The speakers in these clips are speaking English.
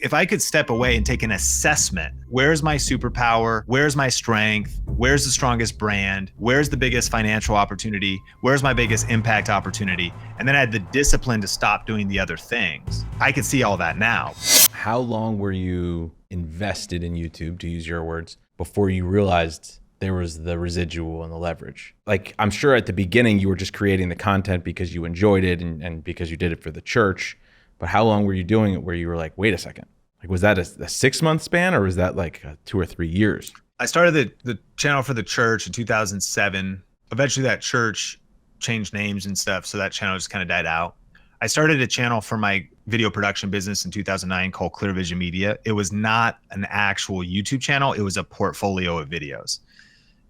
If I could step away and take an assessment, where's my superpower? Where's my strength? Where's the strongest brand? Where's the biggest financial opportunity? Where's my biggest impact opportunity? And then I had the discipline to stop doing the other things. I can see all that now. How long were you invested in YouTube, to use your words, before you realized there was the residual and the leverage? Like, I'm sure at the beginning you were just creating the content because you enjoyed it and because you did it for the church. But how long were you doing it where you were like, wait a second, like, was that a 6-month span or was that like 2 or 3 years? I started the channel for the church in 2007. Eventually that church changed names and stuff, so that channel just kind of died out. I started a channel for my video production business in 2009 called Clear Vision Media. It was not an actual YouTube channel. It was a portfolio of videos.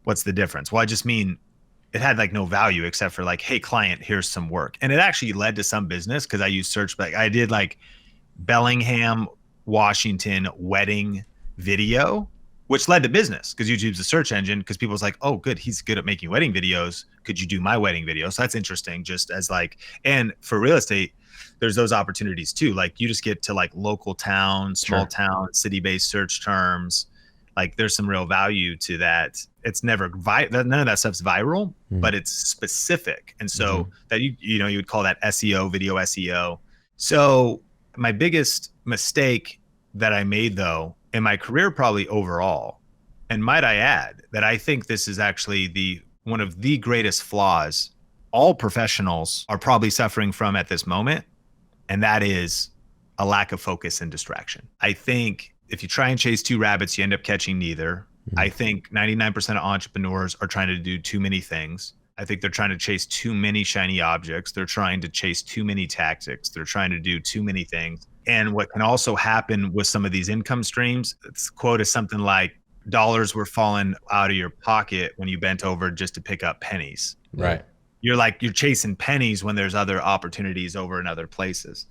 What's the difference? Well, I just mean it had like no value except for like, hey, client, here's some work. And it actually led to some business because I used search. Like I did like Bellingham, Washington wedding video, which led to business because YouTube's a search engine because people was like, oh, good, he's good at making wedding videos. Could you do my wedding video? So that's interesting just as like, and for real estate, there's those opportunities too. Like you just get to like local town, small town, city-based search terms. Like there's some real value to that. It's never, none of that stuff's viral, but it's specific. And so that you would call that SEO, video SEO. So my biggest mistake that I made though, in my career probably overall, and might I add that I think this is actually one of the greatest flaws all professionals are probably suffering from at this moment, and that is a lack of focus and distraction. I think if you try and chase two rabbits, you end up catching neither. I think 99% of entrepreneurs are trying to do too many things. I think they're trying to chase too many shiny objects. They're trying to chase too many tactics. They're trying to do too many things. And what can also happen with some of these income streams, its quote is something like, dollars were falling out of your pocket when you bent over just to pick up pennies. Right. You're chasing pennies when there's other opportunities over in other places.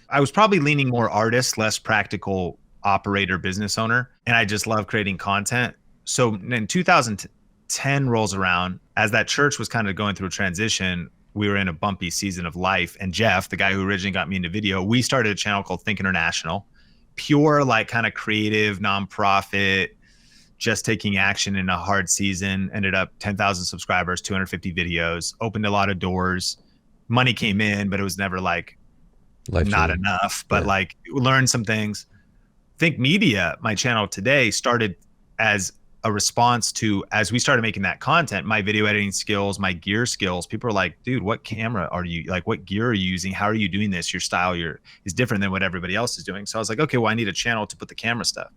I was probably leaning more artist, less practical operator, business owner. And I just love creating content. So in 2010 rolls around, as that church was kind of going through a transition, we were in a bumpy season of life. And Jeff, the guy who originally got me into video, we started a channel called Think International, pure like kind of creative, nonprofit, just taking action in a hard season, ended up 10,000 subscribers, 250 videos, opened a lot of doors. Money came in, but it was never like not enough, but like learned some things. Think Media, my channel today, started as a response to, as we started making that content, my video editing skills, my gear skills, people are like, dude, what camera are you, like what gear are you using? How are you doing this? Your style is different than what everybody else is doing. So I was like, okay, well, I need a channel to put the camera stuff.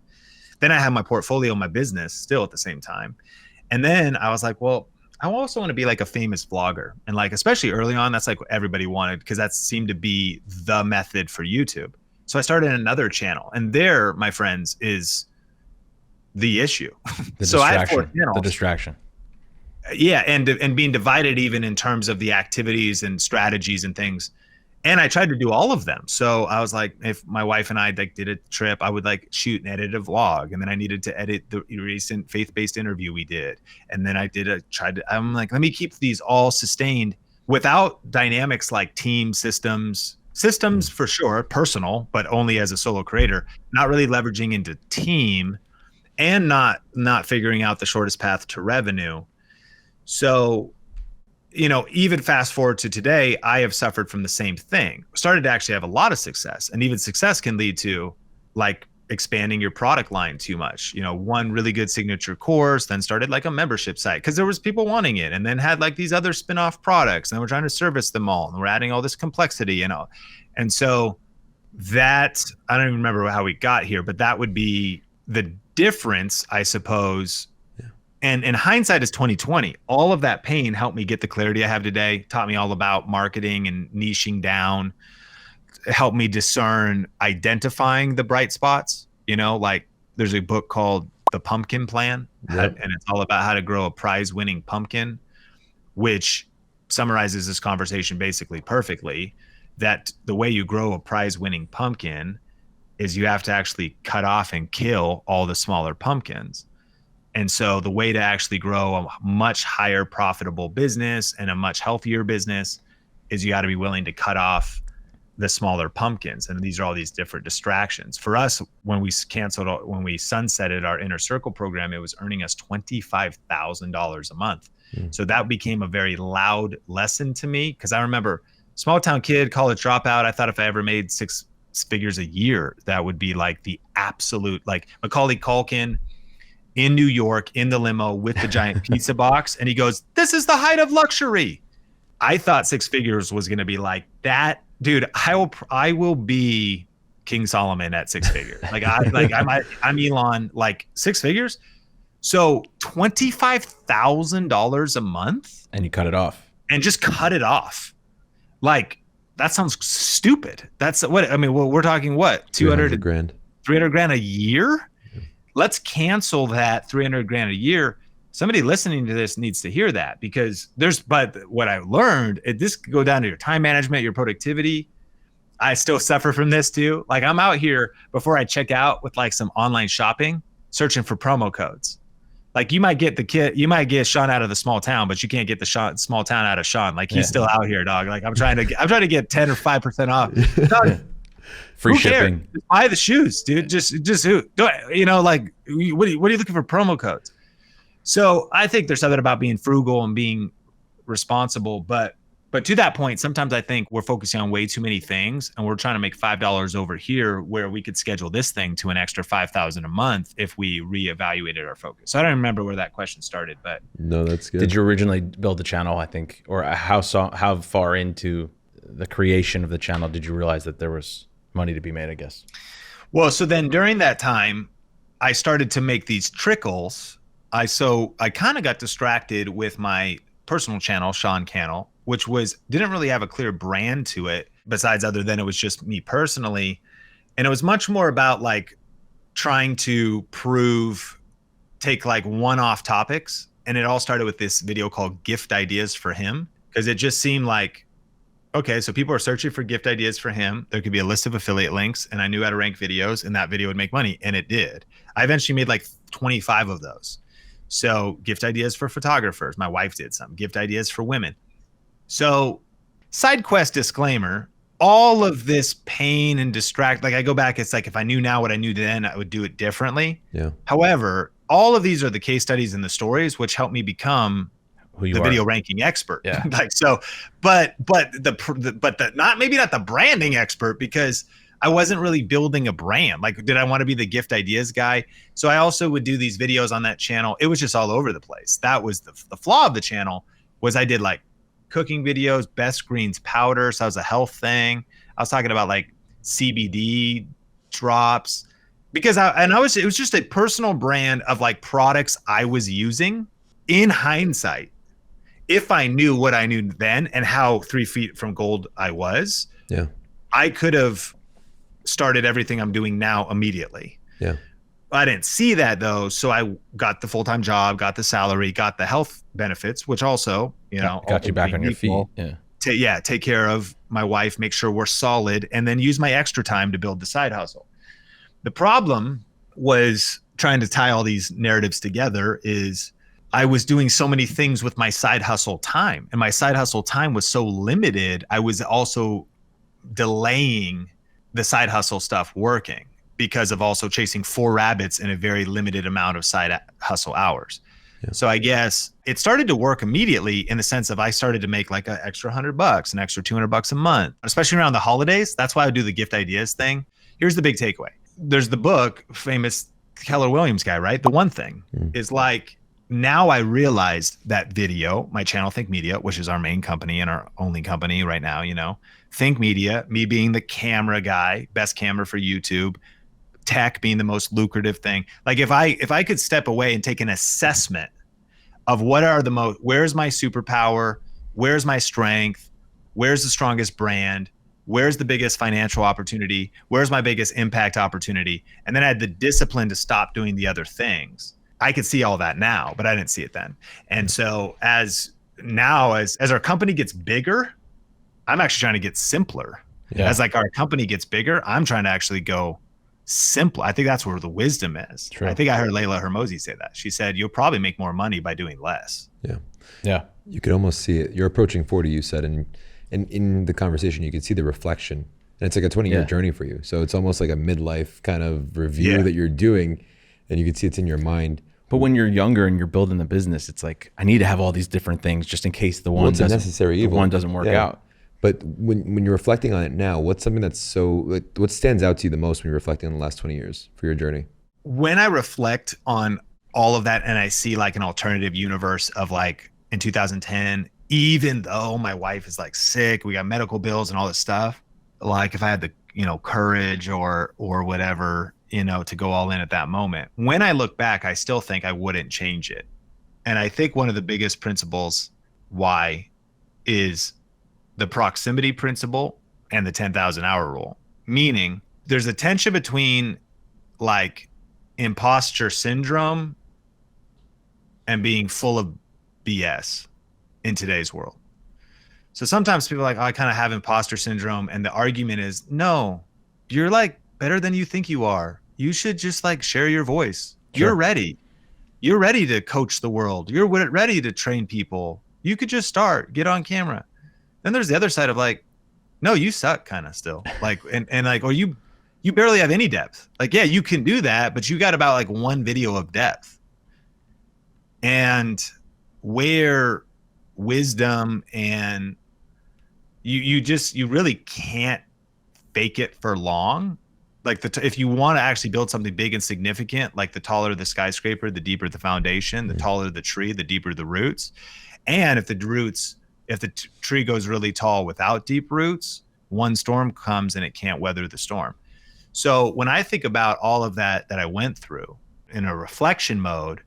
Then I have my portfolio, my business still at the same time. And then I was like, well, I also want to be like a famous vlogger. And like, especially early on, that's like what everybody wanted because that seemed to be the method for YouTube. So I started another channel, and there, my friends, is the issue. So I had 4 channels. The distraction. Yeah, and being divided even in terms of the activities and strategies and things. And I tried to do all of them. So I was like, if my wife and I like did a trip, I would like shoot and edit a vlog. And then I needed to edit the recent faith-based interview we did. And then I'm like, let me keep these all sustained without dynamics like team systems for sure, personal, but only as a solo creator, not really leveraging into team and not figuring out the shortest path to revenue. So, even fast forward to today, I have suffered from the same thing. Started to actually have a lot of success, and even success can lead to like expanding your product line too much. One really good signature course, then started like a membership site because there was people wanting it, and then had like these other spin-off products, and we're trying to service them all, and we're adding all this complexity, and so that, I don't even remember how we got here, but that would be the difference, I suppose. And in hindsight is 2020. All of that pain helped me get the clarity I have today, taught me all about marketing and niching down, helped me discern identifying the bright spots. Like there's a book called The Pumpkin Plan, and it's all about how to grow a prize-winning pumpkin, which summarizes this conversation basically perfectly, that the way you grow a prize-winning pumpkin is you have to actually cut off and kill all the smaller pumpkins. And so the way to actually grow a much higher profitable business and a much healthier business is you got to be willing to cut off the smaller pumpkins. And these are all these different distractions. For us, when we sunsetted our inner circle program, it was earning us $25,000 a month. So that became a very loud lesson to me, because I remember small town kid, college dropout. I thought if I ever made six figures a year, that would be like the absolute, like Macaulay Culkin in New York in the limo with the giant pizza box. And he goes, "This is the height of luxury." I thought six figures was going to be like that. Dude, I will be King Solomon at six figures. I'm Elon, like six figures. So $25,000 a month. And you cut it off. And just cut it off. Like, that sounds stupid. That's what, I mean, well, we're talking what? 300 grand. 300 grand a year? Yeah. Let's cancel that 300 grand a year. Somebody listening to this needs to hear that, because but what I learned, this could go down to your time management, your productivity. I still suffer from this too. Like, I'm out here before I check out with like some online shopping, searching for promo codes. Like, you might get Sean out of the small town, but you can't get the small town out of Sean. Like, he's still out here, dog. Like, I'm trying to get 10 or 5% off. Dog, free shipping. Just buy the shoes, dude. Just who? You know, like, what are you looking for promo codes? So I think there's something about being frugal and being responsible, but to that point, sometimes I think we're focusing on way too many things, and we're trying to make $5 over here where we could schedule this thing to an extra $5,000 a month if we reevaluated our focus. So I don't remember where that question started, but no, that's good. Did you originally build the channel, I think, or how far into the creation of the channel did you realize that there was money to be made, I guess? Well, so then during that time, I started to make these trickles. I kind of got distracted with my personal channel, Sean Cannell, which didn't really have a clear brand to it besides other than it was just me personally. And it was much more about like trying to take like one-off topics. And it all started with this video called Gift Ideas for Him, because it just seemed like, okay, so people are searching for gift ideas for him. There could be a list of affiliate links, and I knew how to rank videos, and that video would make money, and it did. I eventually made like 25 of those. So gift ideas for photographers. My wife did some. Gift ideas for women. So side quest disclaimer, all of this pain and like I go back, it's like if I knew now what I knew then, I would do it differently. Yeah. However, all of these are the case studies and the stories which helped me become the video ranking expert. Yeah. Like, so, but not the branding expert, because I wasn't really building a brand. Like, did I want to be the gift ideas guy? So I also would do these videos on that channel. It was just all over the place. That was the flaw of the channel, was I did like cooking videos, best greens powder. So that was a health thing. I was talking about like CBD drops, because it was just a personal brand of like products I was using. In hindsight, if I knew what I knew then and how 3 feet from gold I was, yeah, I could have started everything I'm doing now immediately. Yeah. I didn't see that though. So I got the full-time job, got the salary, got the health benefits, which also, got you back on your feet. Yeah. Take care of my wife, make sure we're solid, and then use my extra time to build the side hustle. The problem was trying to tie all these narratives together is I was doing so many things with my side hustle time, and my side hustle time was so limited. I was also delaying the side hustle stuff working because of also chasing 4 rabbits in a very limited amount of side hustle hours. Yeah. So I guess it started to work immediately in the sense of I started to make like an extra $100, an extra $200 a month, especially around the holidays. That's why I would do the gift ideas thing. Here's the big takeaway. There's the book, famous Keller Williams guy, right? The One Thing is like, now I realized that video, my channel Think Media, which is our main company and our only company right now, Think Media, me being the camera guy, best camera for YouTube, tech being the most lucrative thing. Like if I could step away and take an assessment of where's my superpower, where's my strength, where's the strongest brand, where's the biggest financial opportunity, where's my biggest impact opportunity, and then I had the discipline to stop doing the other things. I could see all that now, but I didn't see it then. And so as our company gets bigger, I'm actually trying to get simpler. Yeah. As like our company gets bigger, I'm trying to actually go simple. I think that's where the wisdom is. True. I think I heard Layla Hermosi say that. She said, you'll probably make more money by doing less. Yeah. Yeah. You could almost see it. You're approaching 40, you said, and in the conversation, you could see the reflection And it's like a 20-year Yeah. journey for you. So it's almost like a midlife kind of review Yeah. that you're doing, and you can see it's in your mind. But when you're younger and you're building the business, it's like, I need to have all these different things just in case the Well, one it's a doesn't, necessary the evil. one doesn't work Yeah. out. But when you're reflecting on it now, what's something that's so, like, what stands out to you the most when you're reflecting on the last 20 years for your journey? When I reflect on all of that and I see like an alternative universe of like in 2010, even though my wife is like sick, we got medical bills and all this stuff, like if I had the, courage or whatever, to go all in at that moment, when I look back, I still think I wouldn't change it. And I think one of the biggest principles why is the proximity principle and the 10,000 hour rule, meaning there's a tension between like imposter syndrome and being full of BS in today's world. So sometimes people are like, oh, I kind of have imposter syndrome. And the argument is, no, you're like better than you think you are. You should just like share your voice. Sure. You're ready. You're ready to coach the world. You're ready to train people. You could just start, get on camera. Then there's the other side of like, no, you suck kind of still. Like, and like, or you barely have any depth. Like, yeah, you can do that, but you got about like one video of depth. And where wisdom and you really can't fake it for long. Like if you want to actually build something big and significant, like the taller the skyscraper, the deeper the foundation, the taller the tree, the deeper the roots. And if the tree goes really tall without deep roots, one storm comes and it can't weather the storm. So when I think about all of that I went through in a reflection mode,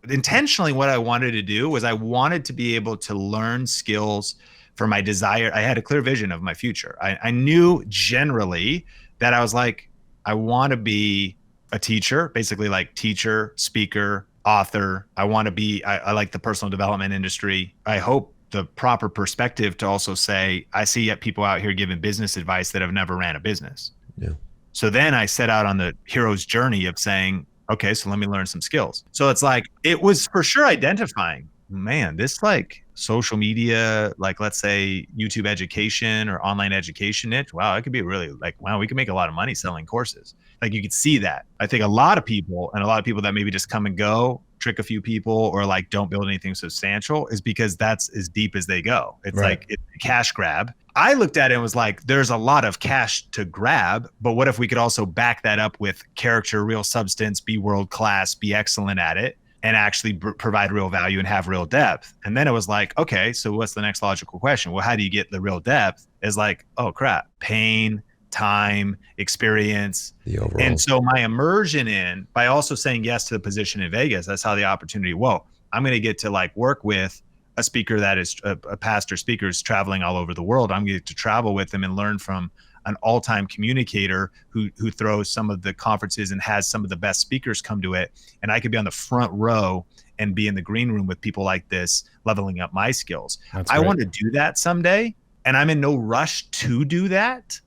intentionally what I wanted to do was I wanted to be able to learn skills for my desire. I had a clear vision of my future. I knew generally that I was like, I want to be a teacher, basically like teacher, speaker, author. I want to be, I like the personal development industry. I hope the proper perspective to also say, I see people out here giving business advice that have never ran a business. Yeah. So then I set out on the hero's journey of saying, okay, so let me learn some skills. So it's like, it was for sure identifying, man, this like social media, like let's say YouTube education or online education niche. Wow, it could be really like, wow, we could make a lot of money selling courses. Like you could see that. I think a lot of people that maybe just come and go, trick a few people or like don't build anything substantial is because that's as deep as they go. It's Right. like it's a cash grab. I looked at it and was like, there's a lot of cash to grab, but what if we could also back that up with character, real substance, be world-class, be excellent at it, and actually provide real value and have real depth? And then it was like, okay, so what's the next logical question? Well, how do you get the real depth? Is like, oh crap, pain, time, experience. The overall. And so my immersion by also saying yes to the position in Vegas, that's how the opportunity, I'm going to get to like work with a speaker that is a pastor speaker is traveling all over the world. I'm going to travel with them and learn from an all-time communicator who throws some of the conferences and has some of the best speakers come to it. And I could be on the front row and be in the green room with people like this, leveling up my skills. That's I great. want to do that someday, and I'm in no rush to do that.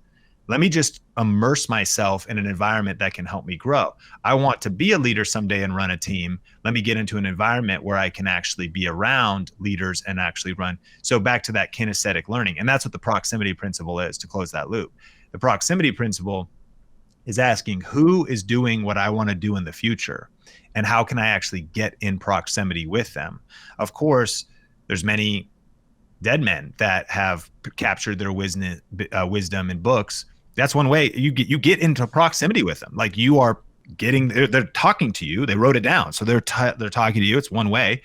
Let me just immerse myself in an environment that can help me grow. I want to be a leader someday and run a team. Let me get into an environment where I can actually be around leaders and actually run. So back to that kinesthetic learning. And that's what the proximity principle is, to close that loop. The proximity principle is asking who is doing what I want to do in the future and how can I actually get in proximity with them? Of course, there's many dead men that have captured their wisdom in books. That's one way you get into proximity with them. Like you are they're talking to you. They wrote it down, so they're talking to you. It's one way.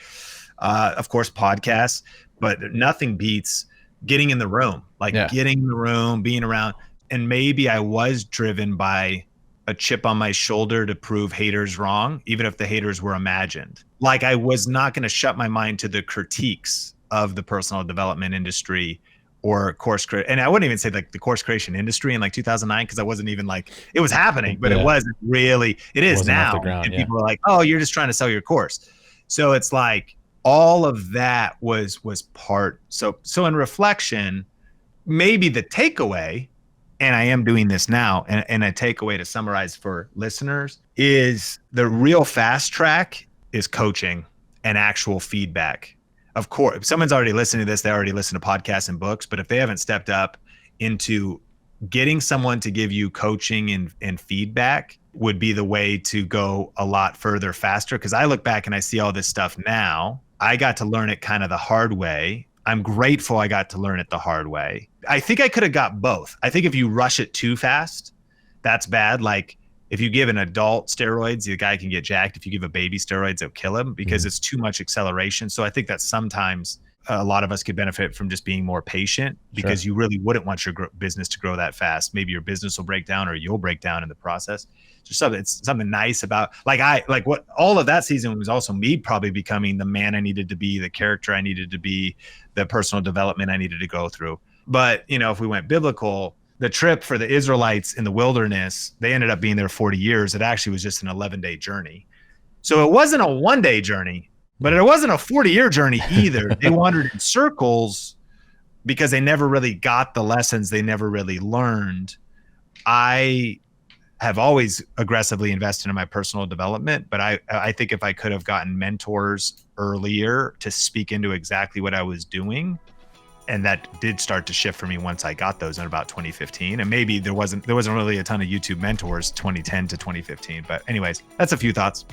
Of course, podcasts, but nothing beats getting in the room. Like getting in the room, being around. And maybe I was driven by a chip on my shoulder to prove haters wrong, even if the haters were imagined. Like I was not going to shut my mind to the critiques of the personal development industry or and I wouldn't even say like the course creation industry in like 2009, because I wasn't even like, it was happening, but it wasn't really, it is now. And people are like, oh, you're just trying to sell your course. So it's like all of that was part. So in reflection, maybe the takeaway, and I am doing this now, and a takeaway to summarize for listeners is the real fast track is coaching and actual feedback. Of course, if someone's already listening to this, they already listen to podcasts and books, but if they haven't stepped up into getting someone to give you coaching and feedback would be the way to go a lot further faster. Because I look back and I see all this stuff now. I got to learn it kind of the hard way. I'm grateful I got to learn it the hard way. I think I could have got both. I think if you rush it too fast, that's bad. Like if you give an adult steroids, the guy can get jacked. If you give a baby steroids, it'll kill him because it's too much acceleration. So I think that sometimes a lot of us could benefit from just being more patient because you really wouldn't want your business to grow that fast. Maybe your business will break down or you'll break down in the process. Just something, it's something nice about what all of that season was also me probably becoming the man I needed to be, the character I needed to be, the personal development I needed to go through. But, you know, if we went biblical, the trip for the Israelites in the wilderness, they ended up being there 40 years. It actually was just an 11-day journey. So it wasn't a one-day journey, but it wasn't a 40-year journey either. They wandered in circles because they never really got the lessons. They never really learned. I have always aggressively invested in my personal development, but I think if I could have gotten mentors earlier to speak into exactly what I was doing, and that did start to shift for me once I got those in about 2015. And maybe there wasn't really a ton of YouTube mentors 2010 to 2015. But anyways, that's a few thoughts.